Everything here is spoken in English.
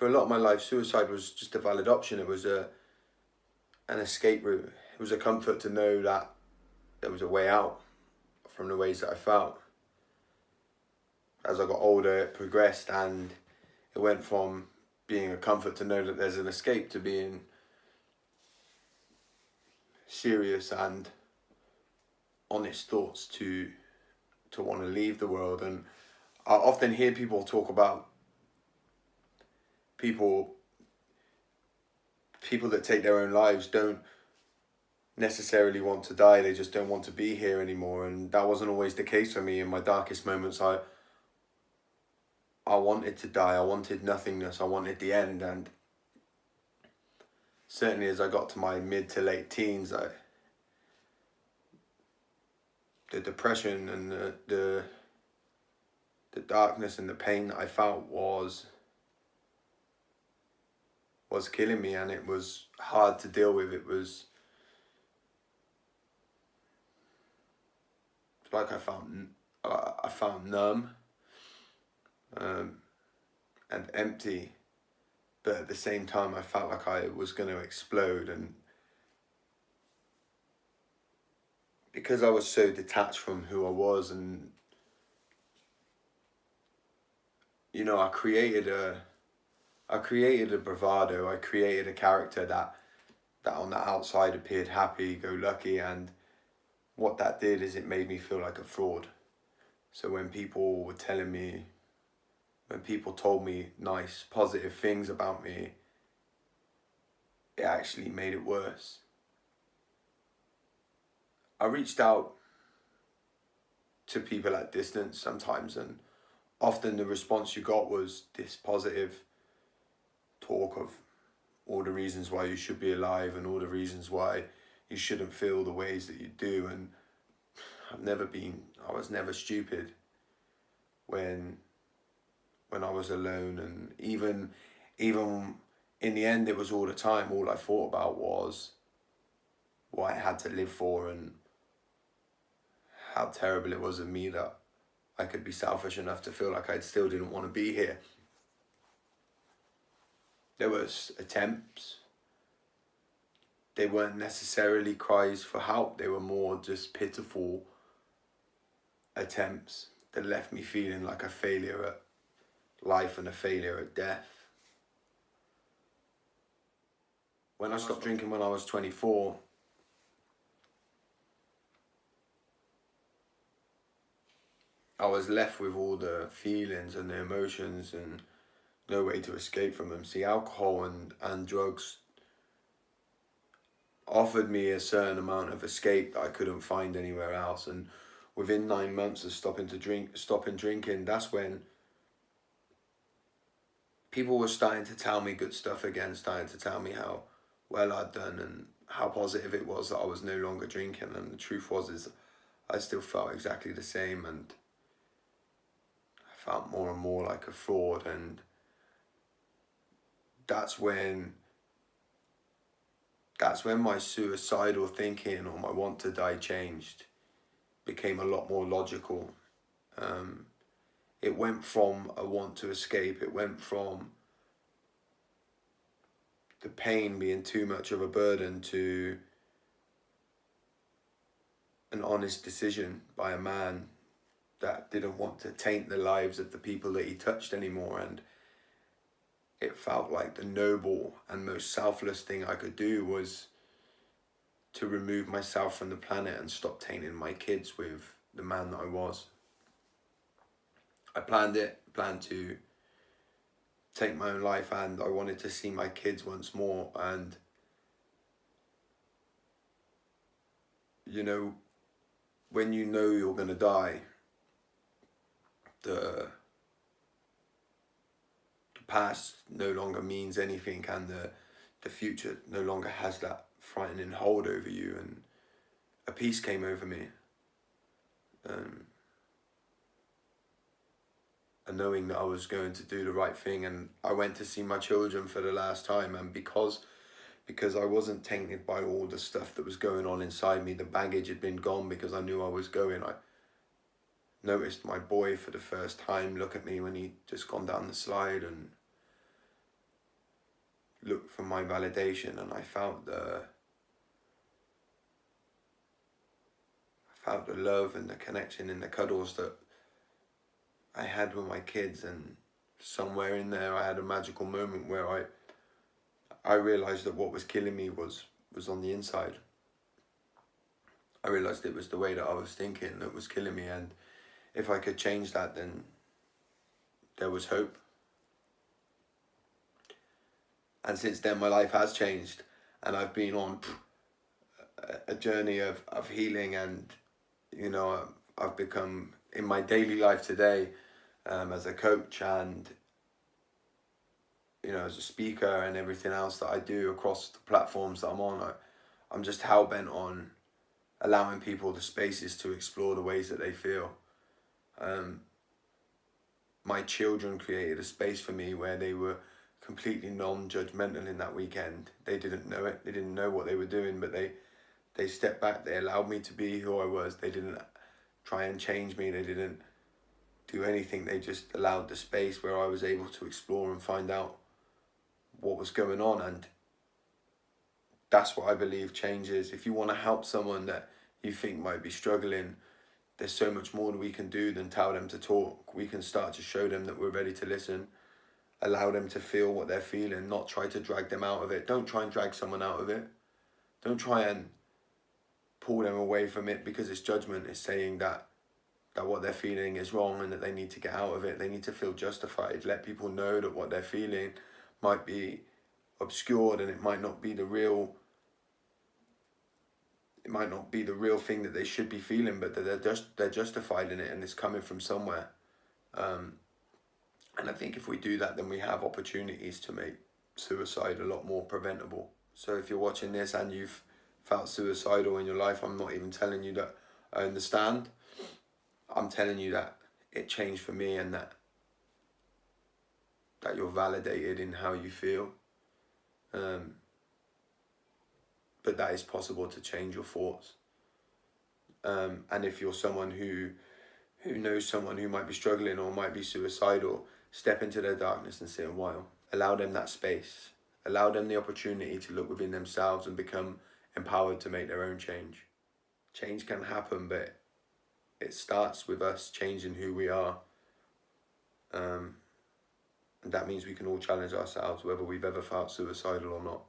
for a lot of my life, suicide was just a valid option. It was an escape route. It was a comfort to know that there was a way out from the ways that I felt. As I got older, it progressed, and it went from being a comfort to know that there's an escape to being serious and honest thoughts to want to leave the world. And I often hear people talk about people that take their own lives don't necessarily want to die, they just don't want to be here anymore. And that wasn't always the case for me. In my darkest moments, I wanted to die. I wanted nothingness. I wanted the end. And certainly as I got to my mid to late teens, the depression and the darkness and the pain that I felt was killing me, and it was hard to deal with. It was like I felt numb and empty, but at the same time I felt like I was going to explode. And because I was so detached from who I was, and you know, I created a bravado. I created a character that on the outside appeared happy-go-lucky, and what that did is it made me feel like a fraud. So when people told me nice, positive things about me, it actually made it worse. I reached out to people at distance sometimes, and often the response you got was this positive talk of all the reasons why you should be alive and all the reasons why you shouldn't feel the ways that you do. And I was never stupid when I was alone. And even in the end, it was all the time, all I thought about was what I had to live for, and how terrible it was of me that I could be selfish enough to feel like I still didn't want to be here. There was attempts. They weren't necessarily cries for help. They were more just pitiful attempts that left me feeling like a failure at life and a failure at death. When I stopped drinking when I was 24, I was left with all the feelings and the emotions and no way to escape from them. See, alcohol and drugs offered me a certain amount of escape that I couldn't find anywhere else. And within 9 months of stopping drinking, that's when people were starting to tell me good stuff again, starting to tell me how well I'd done and how positive it was that I was no longer drinking. And the truth was I still felt exactly the same, and I felt more and more like a fraud. And that's when my suicidal thinking or my want to die changed, became a lot more logical. It went from a want to escape, it went from the pain being too much of a burden to an honest decision by a man that didn't want to taint the lives of the people that he touched anymore. And it felt like the noble and most selfless thing I could do was to remove myself from the planet and stop tainting my kids with the man that I was. I planned to take my own life, and I wanted to see my kids once more. And you know, when you know you're gonna die, the past no longer means anything, and the future no longer has that frightening hold over you. And a peace came over me, and knowing that I was going to do the right thing. And I went to see my children for the last time, and because I wasn't tainted by all the stuff that was going on inside me, the baggage had been gone because I knew I was going. I noticed my boy for the first time look at me when he'd just gone down the slide, and for my validation, and I felt the love and the connection and the cuddles that I had with my kids, and somewhere in there I had a magical moment where I realised that what was killing me was on the inside. I realised it was the way that I was thinking that was killing me, and if I could change that, then there was hope. And since then my life has changed, and I've been on a journey of healing, and you know, I've become, in my daily life today, as a coach and, you know, as a speaker and everything else that I do across the platforms that I'm on, I'm just hell-bent on allowing people the spaces to explore the ways that they feel. My children created a space for me where they were completely non-judgmental in that weekend. They didn't know it. They didn't know what they were doing, but they stepped back. They allowed me to be who I was. They didn't try and change me. They didn't do anything. They just allowed the space where I was able to explore and find out what was going on. And that's what I believe change is. If you want to help someone that you think might be struggling, there's so much more that we can do than tell them to talk. We can start to show them that we're ready to listen, allow them to feel what they're feeling, not try to drag them out of it. Don't try and drag someone out of it. Don't try and pull them away from it because it's judgment. It's saying that what they're feeling is wrong and that they need to get out of it. They need to feel justified. Let people know that what they're feeling might be obscured and it might not be the real thing that they should be feeling, but that they're justified in it and it's coming from somewhere. And I think if we do that, then we have opportunities to make suicide a lot more preventable. So if you're watching this and you've felt suicidal in your life, I'm not even telling you that I understand. I'm telling you that it changed for me, and that you're validated in how you feel. But that is possible to change your thoughts. And if you're someone who knows someone who might be struggling or might be suicidal, step into their darkness and sit a while. Allow them that space. Allow them the opportunity to look within themselves and become empowered to make their own change. Change can happen, but it starts with us changing who we are. And that means we can all challenge ourselves, whether we've ever felt suicidal or not.